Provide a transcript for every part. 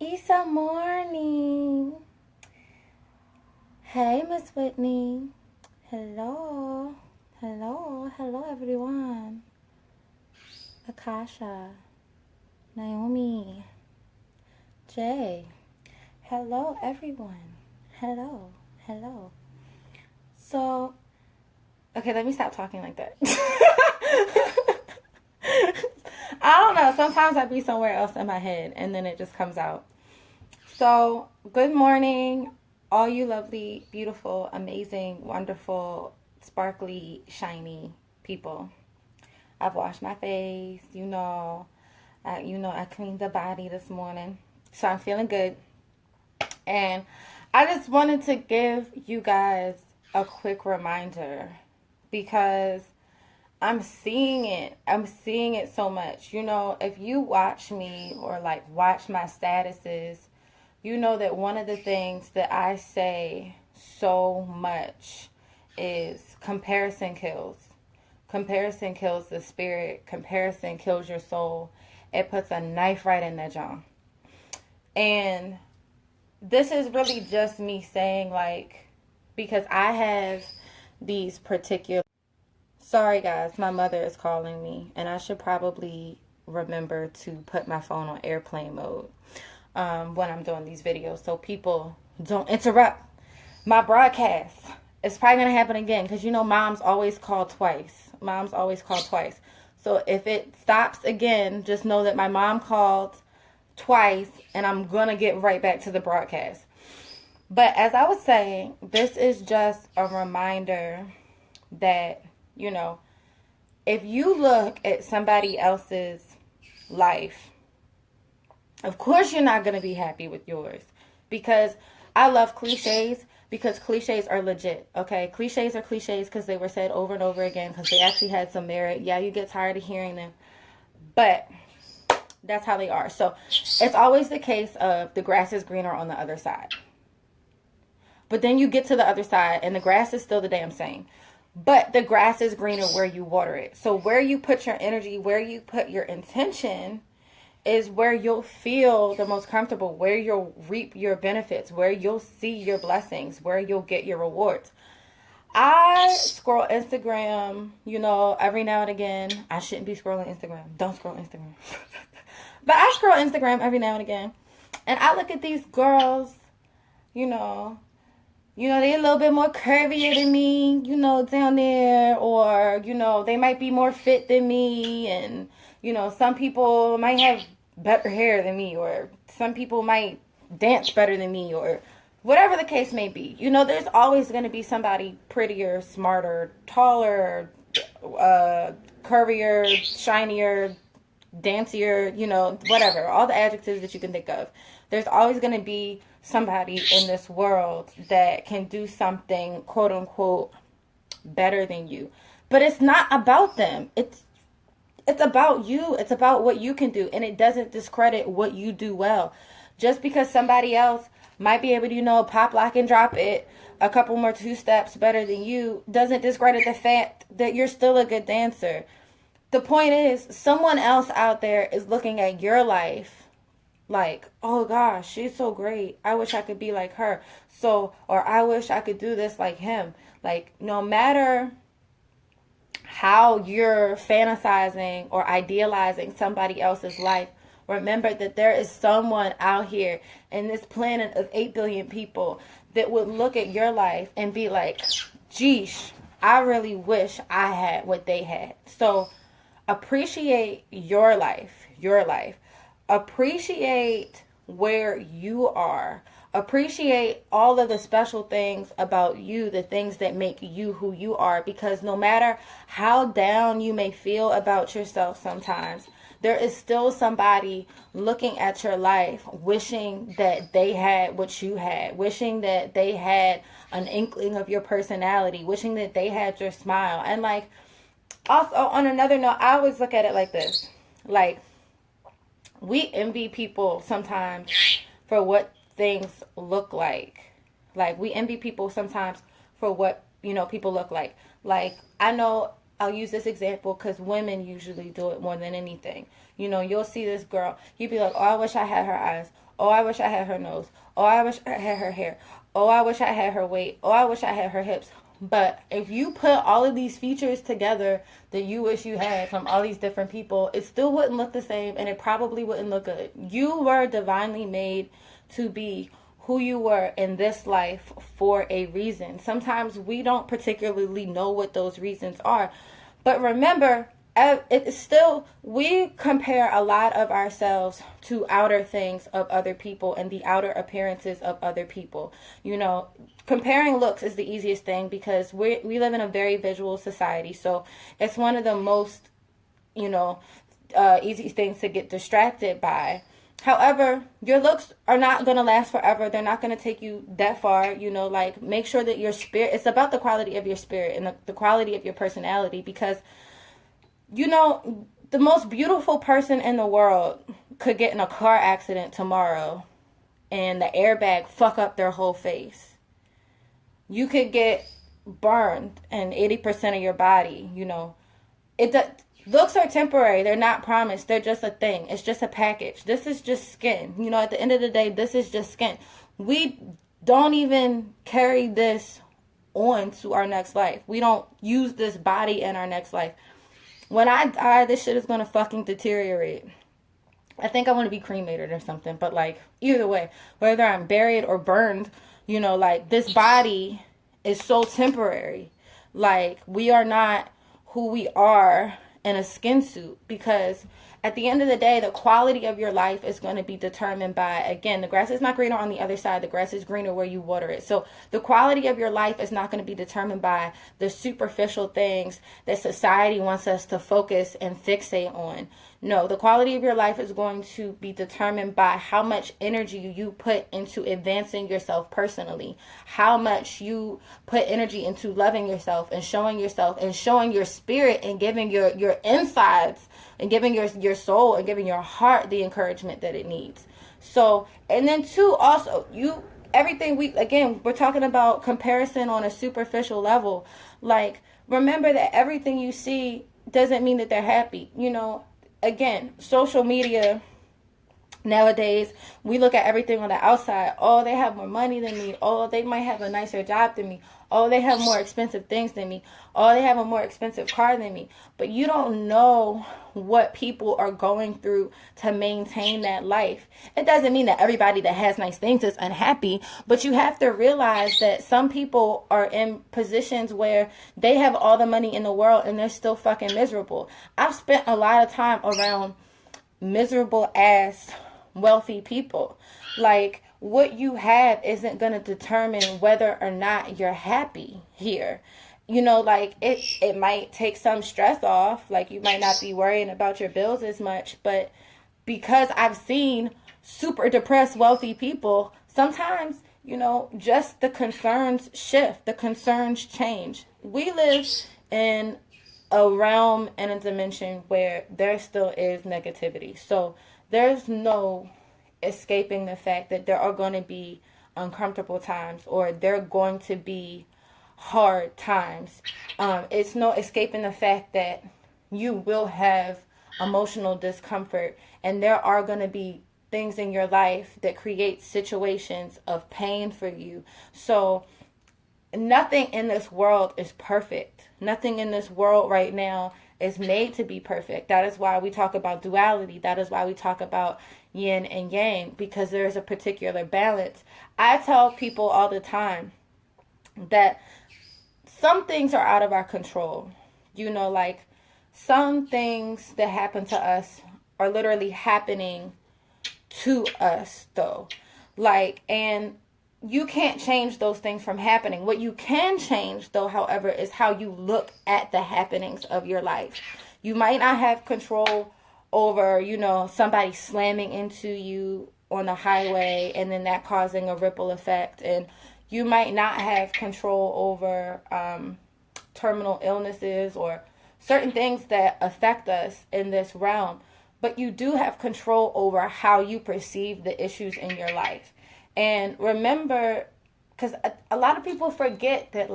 Issa morning. Hey, Miss Whitney. Hello. Hello, everyone. Akasha. Naomi. Jay. Hello, everyone. Hello. So, okay, let me stop talking like that. I don't know. Sometimes I be somewhere else in my head and then it just comes out. So, good morning, all you lovely, beautiful, amazing, wonderful, sparkly, shiny people. I've washed my face, I cleaned the body this morning. So, I'm feeling good. And I just wanted to give you guys a quick reminder because I'm seeing it. I'm seeing it so much. If you watch me or like watch my statuses, you know that one of the things that I say so much is comparison kills. Comparison kills the spirit. Comparison kills your soul. It puts a knife right in that jaw. And this is really just me saying, like, because I have these particular... Sorry, guys, my mother is calling me, and I should probably remember to put my phone on airplane mode when I'm doing these videos so people don't interrupt my broadcast. It's probably going to happen again because, moms always call twice. So if it stops again, just know that my mom called twice, and I'm going to get right back to the broadcast. But as I was saying, this is just a reminder that, if you look at somebody else's life, of course you're not going to be happy with yours. Because I love cliches, because cliches are legit, okay? Cliches are cliches because they were said over and over again because they actually had some merit. Yeah, you get tired of hearing them, but that's how they are. So it's always the case of the grass is greener on the other side. But then you get to the other side and the grass is still the damn same. But the grass is greener where you water it. So where you put your energy, where you put your intention is where you'll feel the most comfortable, where you'll reap your benefits, where you'll see your blessings, where you'll get your rewards. I scroll Instagram, every now and again. I shouldn't be scrolling Instagram. Don't scroll Instagram. But I scroll Instagram every now and again. And I look at these girls, they a little bit more curvier than me, down there. Or, they might be more fit than me. And, some people might have better hair than me. Or some people might dance better than me. Or whatever the case may be. There's always going to be somebody prettier, smarter, taller, curvier, shinier, dancier, whatever. All the adjectives that you can think of. There's always going to be somebody in this world that can do something, quote unquote, better than you. But it's not about them. It's about you. It's about what you can do. And it doesn't discredit what you do well. Just because somebody else might be able to, pop, lock, and drop it a couple more 2 steps better than you doesn't discredit the fact that you're still a good dancer. The point is, someone else out there is looking at your life like, oh gosh, she's so great. I wish I could be like her. Or I wish I could do this like him. Like, no matter how you're fantasizing or idealizing somebody else's life, remember that there is someone out here in this planet of 8 billion people that would look at your life and be like, geesh, I really wish I had what they had. So appreciate your life. Appreciate where you are. Appreciate all of the special things about you, the things that make you who you are. Because no matter how down you may feel about yourself sometimes, there is still somebody looking at your life, wishing that they had what you had, wishing that they had an inkling of your personality, wishing that they had your smile. And like, also on another note, I always look at it like this. Like, we envy people sometimes for what things look like. Like, we envy people sometimes for what, people look like. Like, I know I'll use this example because women usually do it more than anything. You'll see this girl. You'd be like, oh, I wish I had her eyes. Oh, I wish I had her nose. Oh, I wish I had her hair. Oh, I wish I had her weight. Oh, I wish I had her hips. But if you put all of these features together that you wish you had from all these different people, it still wouldn't look the same, and it probably wouldn't look good. You were divinely made to be who you were in this life for a reason. Sometimes we don't particularly know what those reasons are. But remember, it's still, we compare a lot of ourselves to outer things of other people and the outer appearances of other people. You know, comparing looks is the easiest thing because we live in a very visual society. So it's one of the most, easy things to get distracted by. However, your looks are not going to last forever. They're not going to take you that far. Make sure that your spirit, it's about the quality of your spirit and the quality of your personality, because, the most beautiful person in the world could get in a car accident tomorrow and the airbag fuck up their whole face. You could get burned in 80% of your body, Looks are temporary. They're not promised. They're just a thing. It's just a package. This is just skin. At the end of the day, this is just skin. We don't even carry this on to our next life. We don't use this body in our next life. When I die, this shit is going to fucking deteriorate. I think I want to be cremated or something. But, either way, whether I'm buried or burned, this body is so temporary. We are not who we are in a skin suit, because at the end of the day, the quality of your life is going to be determined by, again, the grass is not greener on the other side. The grass is greener where you water it. So the quality of your life is not going to be determined by the superficial things that society wants us to focus and fixate on. No, the quality of your life is going to be determined by how much energy you put into advancing yourself personally, how much you put energy into loving yourself and showing your spirit and giving your insides and giving your soul and giving your heart the encouragement that it needs. So, and then two, also, we're talking about comparison on a superficial level. Remember that everything you see doesn't mean that they're happy. Again, social media nowadays, we look at everything on the outside. Oh, they have more money than me. Oh, they might have a nicer job than me. Oh, they have more expensive things than me. Oh, they have a more expensive car than me. But you don't know what people are going through to maintain that life. It doesn't mean that everybody that has nice things is unhappy, but you have to realize that some people are in positions where they have all the money in the world and they're still fucking miserable. I've spent a lot of time around miserable ass wealthy people. What you have isn't going to determine whether or not you're happy here. It might take some stress off. You might not be worrying about your bills as much, but because I've seen super depressed wealthy people, sometimes, just the concerns shift, the concerns change. We live in a realm and a dimension where there still is negativity. So there's no escaping the fact that there are going to be uncomfortable times, or there are going to be hard times. It's no escaping the fact that you will have emotional discomfort, and there are going to be things in your life that create situations of pain for you. So nothing in this world is perfect. Nothing in this world right now is made to be perfect. That is why we talk about duality. That is why we talk about yin and yang, because there is a particular balance. I tell people all the time that some things are out of our control. Some things that happen to us are literally happening to us, though. And you can't change those things from happening. What you can change, though, however, is how you look at the happenings of your life. You might not have control over, somebody slamming into you on the highway and then that causing a ripple effect. And you might not have control over terminal illnesses or certain things that affect us in this realm. But you do have control over how you perceive the issues in your life. And remember, because a lot of people forget that,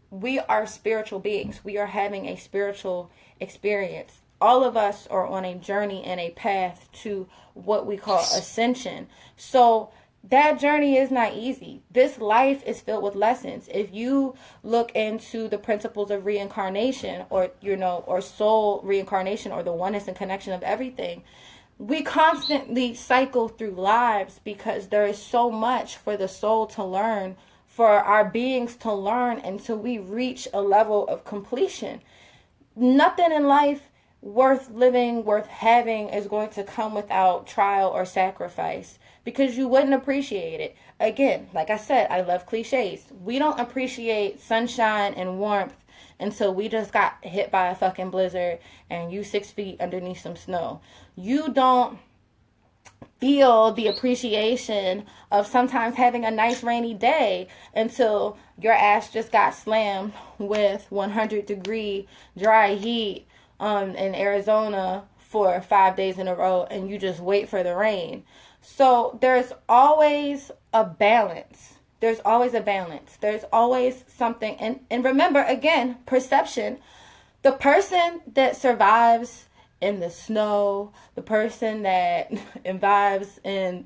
we are spiritual beings. We are having a spiritual experience. all of us are on a journey and a path to what we call ascension. So that journey is not easy. This life is filled with lessons. If you look into the principles of reincarnation, or, or soul reincarnation, or the oneness and connection of everything, we constantly cycle through lives because there is so much for the soul to learn, for our beings to learn, until we reach a level of completion. Nothing in life worth living, worth having, is going to come without trial or sacrifice, because you wouldn't appreciate it. Again, like I said, I love cliches. We don't appreciate sunshine and warmth until we just got hit by a fucking blizzard and you 6 feet underneath some snow. You don't feel the appreciation of sometimes having a nice rainy day until your ass just got slammed with 100-degree dry heat in Arizona for 5 days in a row, and you just wait for the rain. So there's always a balance. There's always a balance. There's always something. And remember, again, perception. The person that survives in the snow, the person that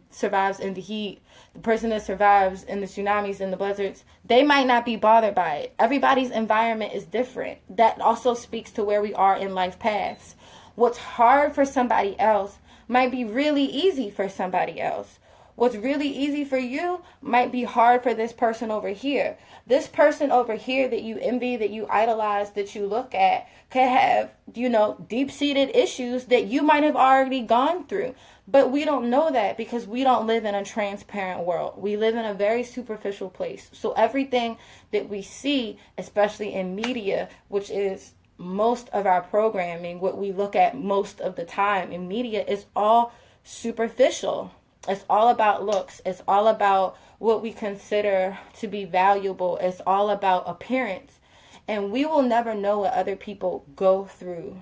survives in the heat, the person that survives in the tsunamis and the blizzards, they might not be bothered by it. Everybody's environment is different. That also speaks to where we are in life paths. What's hard for somebody else might be really easy for somebody else. What's really easy for you might be hard for this person over here. This person over here that you envy, that you idolize, that you look at, could have, deep-seated issues that you might have already gone through. But we don't know that because we don't live in a transparent world. We live in a very superficial place. So everything that we see, especially in media, which is most of our programming, what we look at most of the time in media, is all superficial. It's all about looks. It's all about what we consider to be valuable. It's all about appearance. And we will never know what other people go through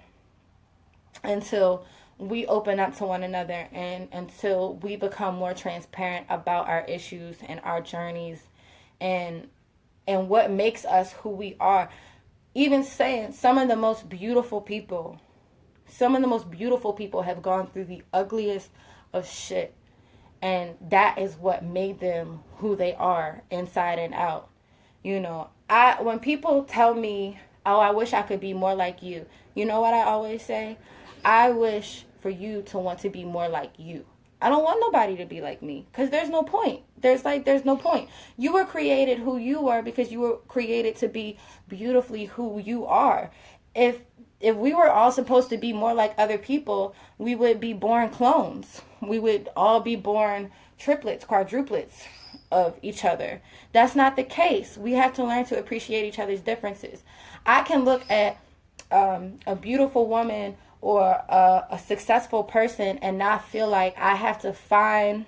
until we open up to one another, and until we become more transparent about our issues and our journeys and what makes us who we are. Even saying some of the most beautiful people have gone through the ugliest of shit. And that is what made them who they are inside and out. When people tell me, oh, I wish I could be more like you. You know what I always say? I wish for you to want to be more like you. I don't want nobody to be like me, because there's no point. There's no point. You were created who you were because you were created to be beautifully who you are. If we were all supposed to be more like other people, we would be born clones. We would all be born triplets, quadruplets of each other. That's not the case. We have to learn to appreciate each other's differences. I can look at a beautiful woman or a successful person and not feel like I have to find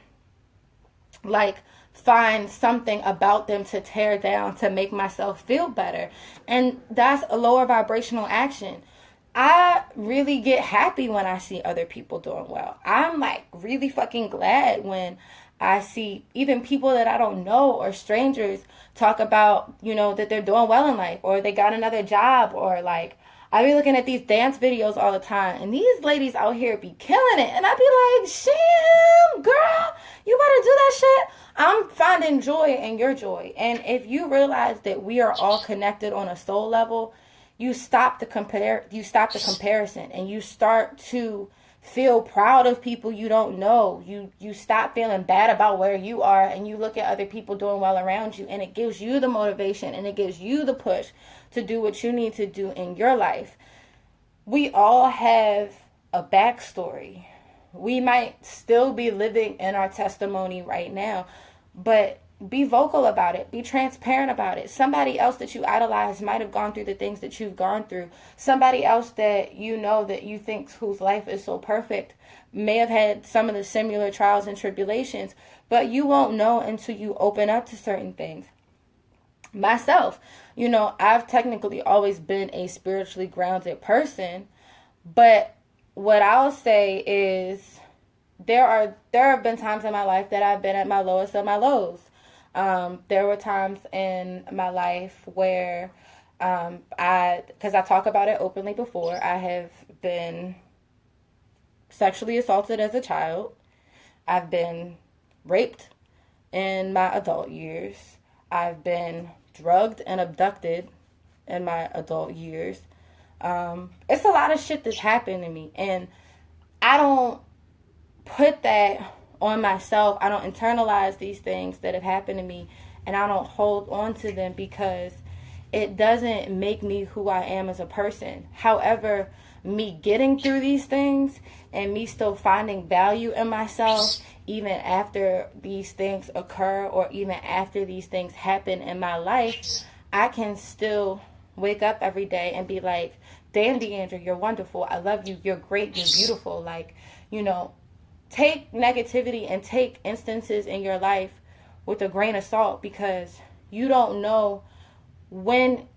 something about them to tear down to make myself feel better. And that's a lower vibrational action. I really get happy when I see other people doing well. I'm really fucking glad when I see even people that I don't know or strangers talk about, that they're doing well in life, or they got another job, or I be looking at these dance videos all the time, and these ladies out here be killing it, and I be like, sham, girl, you better do that shit. I'm finding joy in your joy. And if you realize that we are all connected on a soul level, you stop the comparison, and you start to feel proud of people you don't know. You stop feeling bad about where you are, and you look at other people doing well around you, and it gives you the motivation, and it gives you the push to do what you need to do in your life. We all have a backstory. We might still be living in our testimony right now, but be vocal about it. Be transparent about it. Somebody else that you idolize might have gone through the things that you've gone through. Somebody else that that you think whose life is so perfect may have had some of the similar trials and tribulations, but you won't know until you open up to certain things. Myself, I've technically always been a spiritually grounded person, but what I'll say is there have been times in my life that I've been at my lowest of my lows. There were times in my life where Because I talk about it openly before, I have been sexually assaulted as a child. I've been raped in my adult years. I've been drugged and abducted in my adult years. It's a lot of shit that's happened to me, and I don't put that on myself. I don't internalize these things that have happened to me, and I don't hold on to them because it doesn't make me who I am as a person. However, me getting through these things and me still finding value in myself even after these things occur, or even after these things happen in my life, I can still wake up every day and be like, damn, Diandra, you're wonderful. I love you. You're great. You're beautiful. Like, you know, take negativity and take instances in your life with a grain of salt, because you don't know when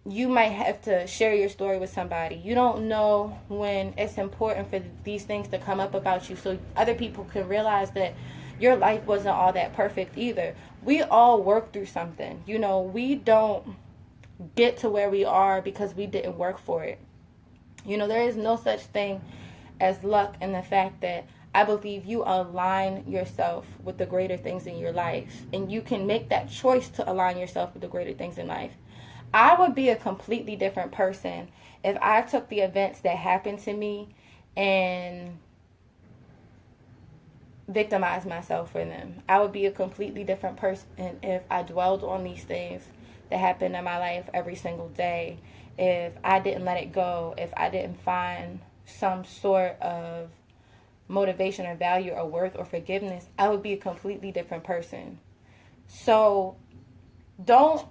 you might have to share your story with somebody. You don't know when it's important for these things to come up about you so other people can realize that your life wasn't all that perfect either. We all work through something. You know, we don't get to where we are because we didn't work for it. You know, there is no such thing as luck in the fact that I believe you align yourself with the greater things in your life, and you can make that choice to align yourself with the greater things in life. I would be a completely different person if I took the events that happened to me and victimized myself for them. I would be a completely different person if I dwelled on these things that happened in my life every single day, if I didn't let it go, if I didn't find some sort of motivation or value or worth or forgiveness. I would be a completely different person. So don't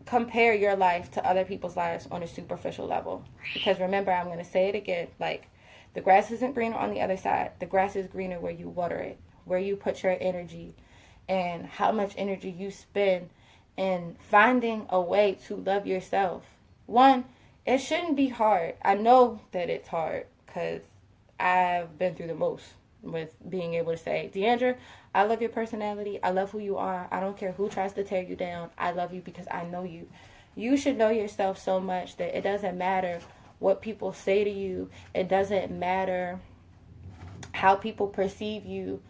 compare your life to other people's lives on a superficial level, because remember, I'm going to say it again, like, the grass isn't greener on the other side. The grass is greener where you water it, where you put your energy, and how much energy you spend in finding a way to love yourself. One, it shouldn't be hard. I know that it's hard because I've been through the most with being able to say, Diandra, I love your personality. I love who you are. I don't care who tries to tear you down. I love you because I know you. You should know yourself so much that it doesn't matter what people say to you. It doesn't matter how people perceive you,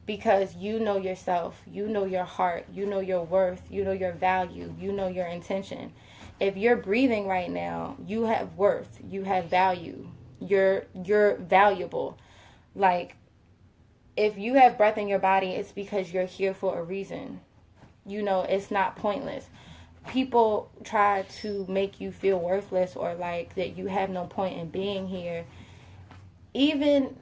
because you know yourself. You know your heart. You know your worth. You know your value. You know your intention. If you're breathing right now, you have worth. You have value. You're valuable. Like, if you have breath in your body, it's because you're here for a reason. You know, it's not pointless. People try to make you feel worthless or like that you have no point in being here. Even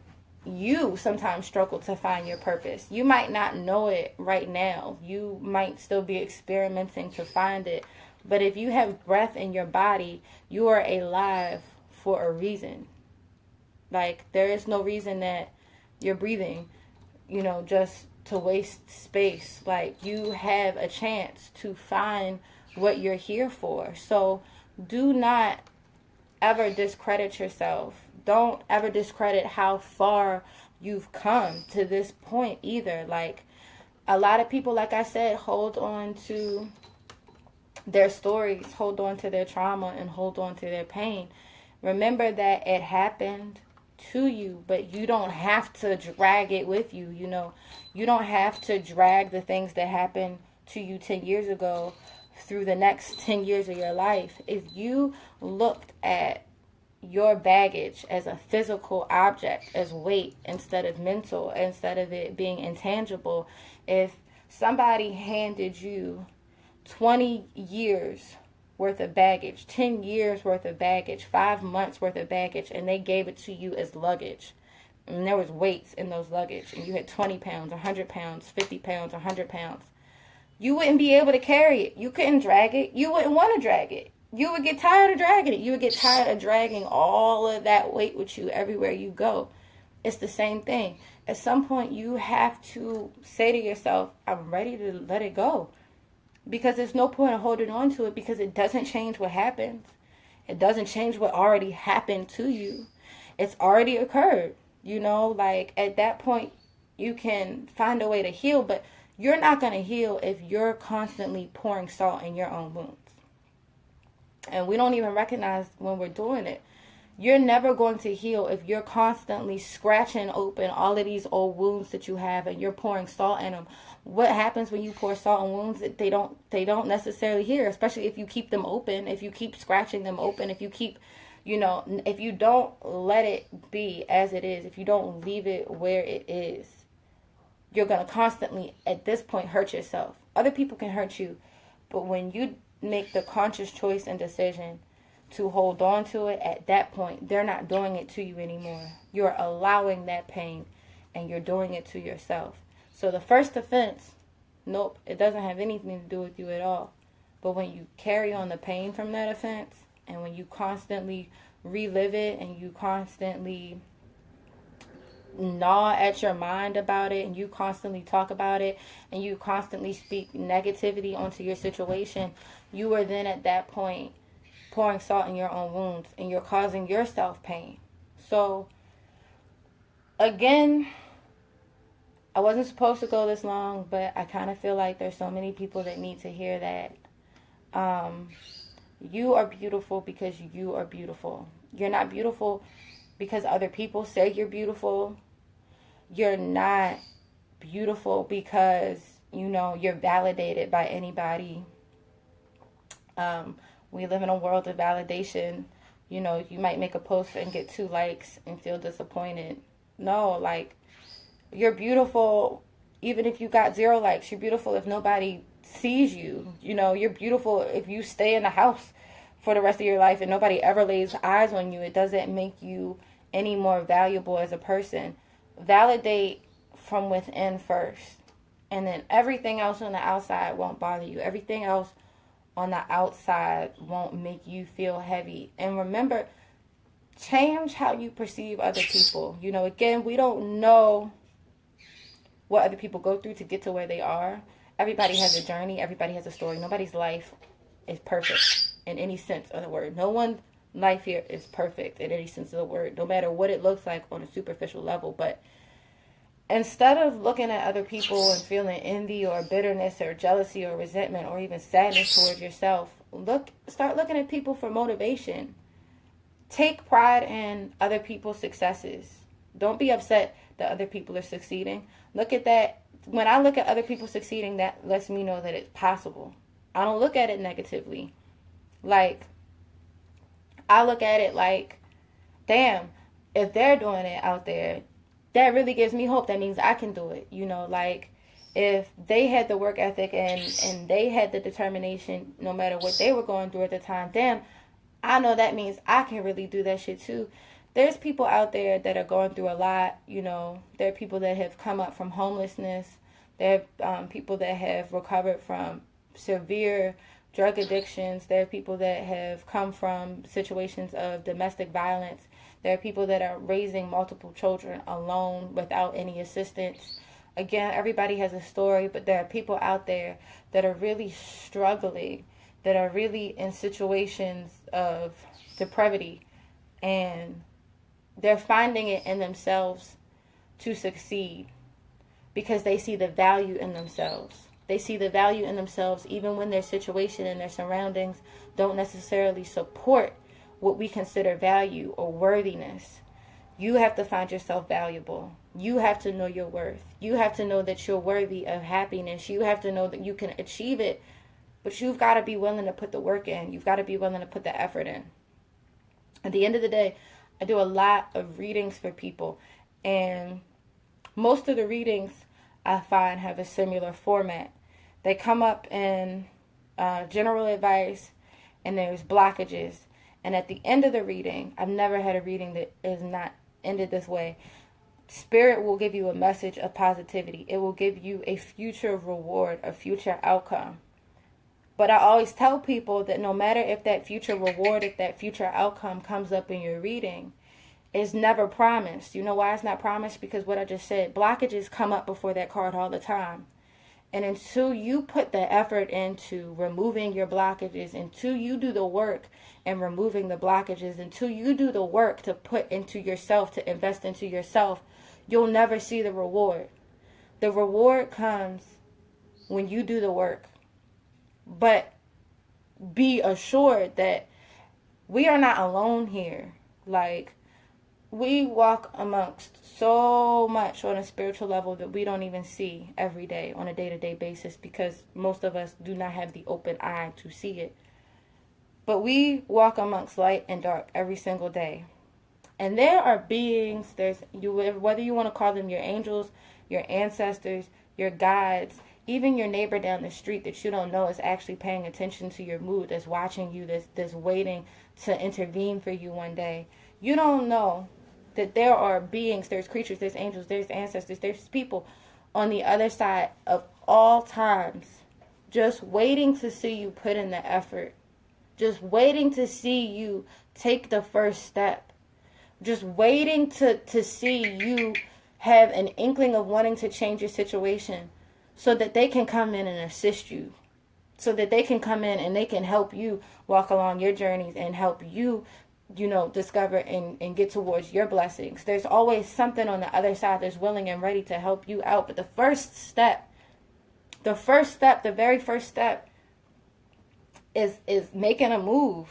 you sometimes struggle to find your purpose. You might not know it right now. You might still be experimenting to find it. But if you have breath in your body, you are alive for a reason. Like, there is no reason that you're breathing, you know, just to waste space. Like, you have a chance to find what you're here for. So do not ever discredit yourself. Don't ever discredit how far you've come to this point either. Like, a lot of people, like I said, hold on to their stories, hold on to their trauma, and hold on to their pain. Remember that it happened to you, but you don't have to drag it with you. You know, you don't have to drag the things that happened to you 10 years ago through the next 10 years of your life. If you looked at your baggage as a physical object, as weight instead of mental, instead of it being intangible, if somebody handed you 20 years worth of baggage, 10 years worth of baggage, 5 months worth of baggage, and they gave it to you as luggage, and there was weights in those luggage, and you had 20 pounds, 100 pounds, 50 pounds, 100 pounds, you wouldn't be able to carry it. You couldn't drag it. You wouldn't want to drag it. You would get tired of dragging it. You would get tired of dragging all of that weight with you everywhere you go. It's the same thing. At some point, you have to say to yourself, I'm ready to let it go. Because there's no point in holding on to it, because it doesn't change what happens. It doesn't change what already happened to you. It's already occurred. You know, like, at that point, you can find a way to heal, but you're not going to heal if you're constantly pouring salt in your own wounds. And we don't even recognize when we're doing it. You're never going to heal if you're constantly scratching open all of these old wounds that you have and you're pouring salt in them. What happens when you pour salt in wounds? They don't necessarily heal, especially if you keep them open, if you keep scratching them open, if you keep, if you don't let it be as it is, if you don't leave it where it is, you're going to constantly, at this point, hurt yourself. Other people can hurt you, but when you make the conscious choice and decision to hold on to it, at that point, they're not doing it to you anymore. You're allowing that pain, and you're doing it to yourself. So the first offense, nope, it doesn't have anything to do with you at all. But when you carry on the pain from that offense, and when you constantly relive it, and you constantly gnaw at your mind about it, and you constantly talk about it, and you constantly speak negativity onto your situation, you are then at that point pouring salt in your own wounds, and you're causing yourself pain. So again, I wasn't supposed to go this long, but I kind of feel like there's so many people that need to hear that. You are beautiful because you are beautiful. You're not beautiful because other people say you're beautiful. You're not beautiful because, you're validated by anybody. We live in a world of validation. You might make a post and get 2 likes and feel disappointed. No, you're beautiful even if you got 0 likes. You're beautiful if nobody sees you. You're beautiful if you stay in the house for the rest of your life and nobody ever lays eyes on you. It doesn't make you any more valuable as a person. Validate from within first. And then everything else on the outside won't bother you. Everything else on the outside won't make you feel heavy. And remember, change how you perceive other people. Again, we don't know what other people go through to get to where they are. Everybody has a journey. Everybody has a story. Nobody's life is perfect in any sense of the word. No one's life here is perfect in any sense of the word, no matter what it looks like on a superficial level. But instead of looking at other people and feeling envy or bitterness or jealousy or resentment or even sadness towards yourself, start looking at people for motivation. Take pride in other people's successes. Don't be upset that other people are succeeding. Look at that. When I look at other people succeeding, that lets me know that it's possible. I don't look at it negatively. I look at it like, damn, if they're doing it out there, that really gives me hope. That means I can do it. If they had the work ethic and they had the determination, no matter what they were going through at the time, damn, I know that means I can really do that shit too. There's people out there that are going through a lot. There are people that have come up from homelessness. There are people that have recovered from severe drug addictions. There are people that have come from situations of domestic violence. There are people that are raising multiple children alone without any assistance. Again, everybody has a story, but there are people out there that are really struggling, that are really in situations of depravity, and they're finding it in themselves to succeed because they see the value in themselves. They see the value in themselves even when their situation and their surroundings don't necessarily support what we consider value or worthiness. You have to find yourself valuable. You have to know your worth. You have to know that you're worthy of happiness. You have to know that you can achieve it, but you've got to be willing to put the work in. You've got to be willing to put the effort in. At the end of the day, I do a lot of readings for people, and most of the readings I find have a similar format. They come up in general advice, and there's blockages. And at the end of the reading, I've never had a reading that is not ended this way. Spirit will give you a message of positivity. It will give you a future reward, a future outcome. But I always tell people that no matter if that future reward, if that future outcome comes up in your reading, it's never promised. You know why it's not promised? Because what I just said, blockages come up before that card all the time. And until you put the effort into removing your blockages, until you do the work in removing the blockages, until you do the work to put into yourself, to invest into yourself, you'll never see the reward. The reward comes when you do the work. But be assured that we are not alone here. Like, we walk amongst so much on a spiritual level that we don't even see every day on a day-to-day basis, because most of us do not have the open eye to see it. But we walk amongst light and dark every single day. And there are beings, whether you want to call them your angels, your ancestors, your guides, even your neighbor down the street that you don't know is actually paying attention to your mood, that's watching you, that's waiting to intervene for you one day. You don't know that there are beings, there's creatures, there's angels, there's ancestors, there's people on the other side of all times, just waiting to see you put in the effort, just waiting to see you take the first step, just waiting to see you have an inkling of wanting to change your situation, so that they can come in and assist you, so that they can come in and they can help you walk along your journeys and help you, discover and get towards your blessings. There's always something on the other side that's willing and ready to help you out. But the very first step is making a move,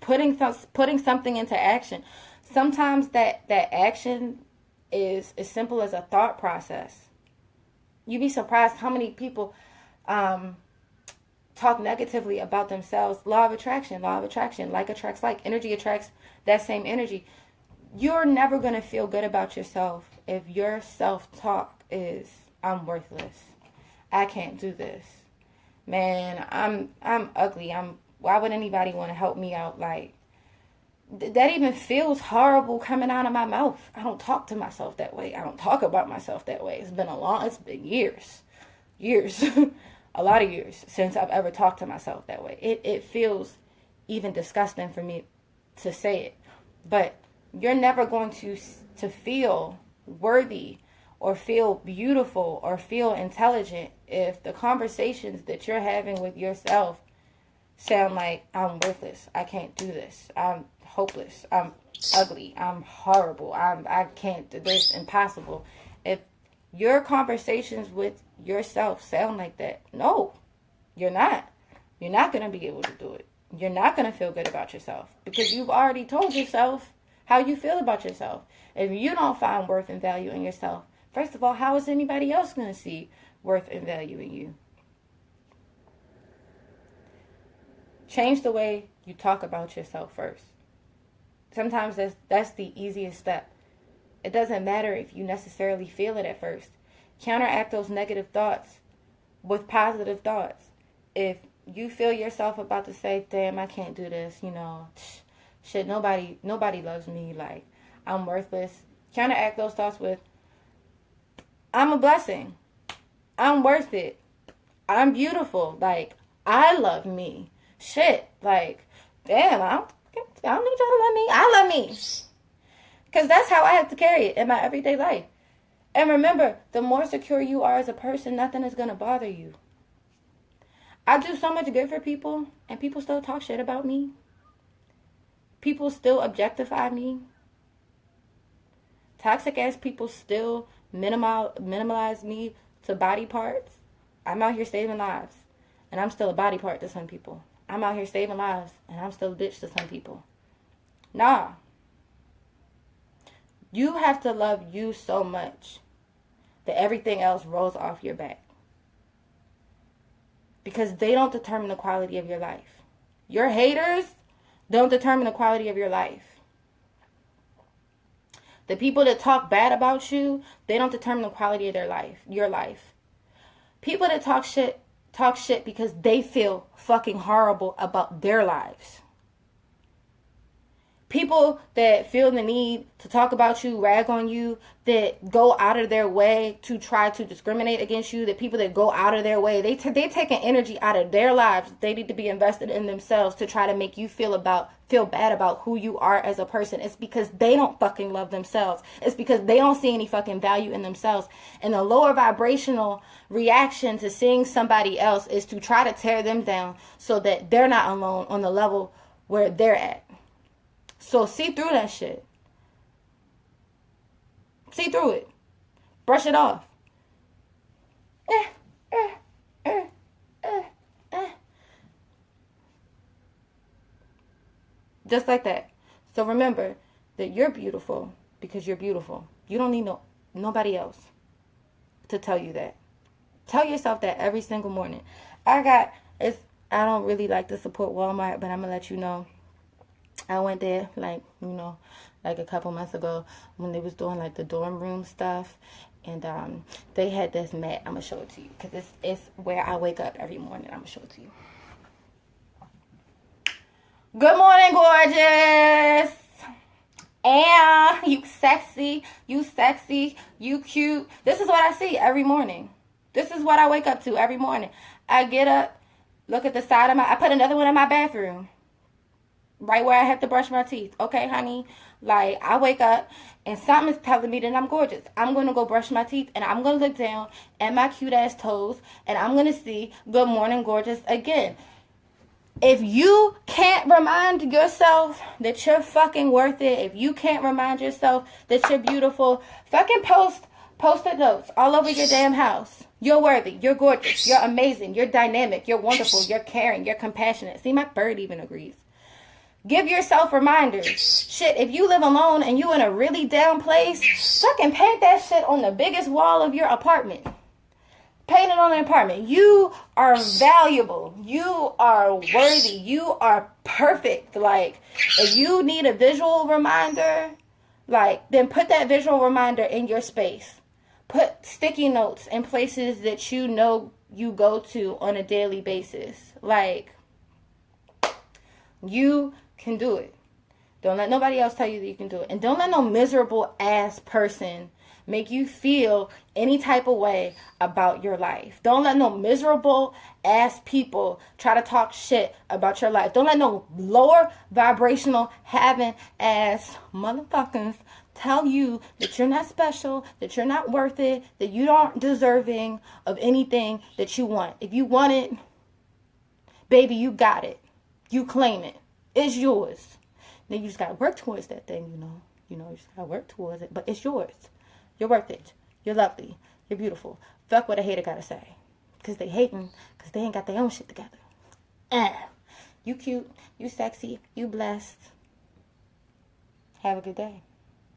putting something into action. Sometimes that action is as simple as a thought process. You'd be surprised how many people talk negatively about themselves. Law of attraction. Like attracts like. Energy attracts that same energy. You're never going to feel good about yourself if your self-talk is, I'm worthless, I can't do this, man, I'm ugly, why would anybody want to help me out? Like, that even feels horrible coming out of my mouth. I don't talk to myself that way. I don't talk about myself that way. It's been years, a lot of years since I've ever talked to myself that way. It feels even disgusting for me to say it. But you're never going to feel worthy or feel beautiful or feel intelligent if the conversations that you're having with yourself sound like, I'm worthless, I can't do this, I'm hopeless, I'm ugly, I'm horrible, I can't do this, impossible. If your conversations with yourself sound like that, no, you're not going to be able to do it. You're not going to feel good about yourself, because you've already told yourself how you feel about yourself. If you don't find worth and value in yourself, first of all, how is anybody else going to see worth and value in you? Change the way you talk about yourself first. Sometimes that's the easiest step. It doesn't matter if you necessarily feel it at first. Counteract those negative thoughts with positive thoughts. If you feel yourself about to say, damn, I can't do this, shit, nobody loves me, like, I'm worthless. Counteract those thoughts with, I'm a blessing, I'm worth it, I'm beautiful, like, I love me. Shit, like, damn, I don't need y'all to love me. I love me. Because that's how I have to carry it in my everyday life. And remember, the more secure you are as a person, nothing is going to bother you. I do so much good for people, and people still talk shit about me. People still objectify me. Toxic ass people still minimalize me to body parts. I'm out here saving lives, and I'm still a body part to some people. I'm out here saving lives, and I'm still a bitch to some people. Nah. You have to love you so much that everything else rolls off your back. Because they don't determine the quality of your life. Your haters don't determine the quality of your life. The people that talk bad about you, they don't determine the quality of their life, your life. People that talk shit because they feel fucking horrible about their lives. People that feel the need to talk about you, rag on you, that go out of their way to try to discriminate against you, the people that go out of their way, they taking energy out of their lives. They need to be invested in themselves to try to make you feel bad about who you are as a person. It's because they don't fucking love themselves. It's because they don't see any fucking value in themselves. And the lower vibrational reaction to seeing somebody else is to try to tear them down so that they're not alone on the level where they're at. So see through that shit. See through it. Brush it off. Just like that. So remember that you're beautiful because you're beautiful. You don't need nobody else to tell you that. Tell yourself that every single morning. I don't really like to support Walmart, but I'm going to let you know. I went there, like a couple months ago when they was doing, like, the dorm room stuff. And they had this mat. I'm going to show it to you because it's where I wake up every morning. I'm going to show it to you. Good morning, gorgeous. And you sexy, you cute. This is what I see every morning. This is what I wake up to every morning. I get up, look at the side of I put another one in my bathroom. Right where I have to brush my teeth. Okay, honey? Like, I wake up and something is telling me that I'm gorgeous. I'm going to go brush my teeth and I'm going to look down at my cute ass toes and I'm going to see good morning, gorgeous again. If you can't remind yourself that you're fucking worth it, if you can't remind yourself that you're beautiful, fucking post-it notes all over your damn house. You're worthy. You're gorgeous. You're amazing. You're dynamic. You're wonderful. You're caring. You're compassionate. See, my bird even agrees. Give yourself reminders. Shit, if you live alone and you in a really down place, fucking paint that shit on the biggest wall of your apartment. Paint it on an apartment. You are valuable. You are worthy. You are perfect. Like, if you need a visual reminder, like, then put that visual reminder in your space. Put sticky notes in places that you know you go to on a daily basis. Like, you can do it. Don't let nobody else tell you that you can do it. And don't let no miserable ass person make you feel any type of way about your life. Don't let no miserable ass people try to talk shit about your life. Don't let no lower vibrational having ass motherfuckers tell you that you're not special, that you're not worth it, that you aren't deserving of anything that you want. If you want it, baby, you got it. You claim it. It's yours. Then you just got to work towards that thing, you just got to work towards it. But it's yours. You're worth it. You're lovely. You're beautiful. Fuck what a hater got to say. Because they hating. Because they ain't got their own shit together. You cute. You sexy. You blessed. Have a good day.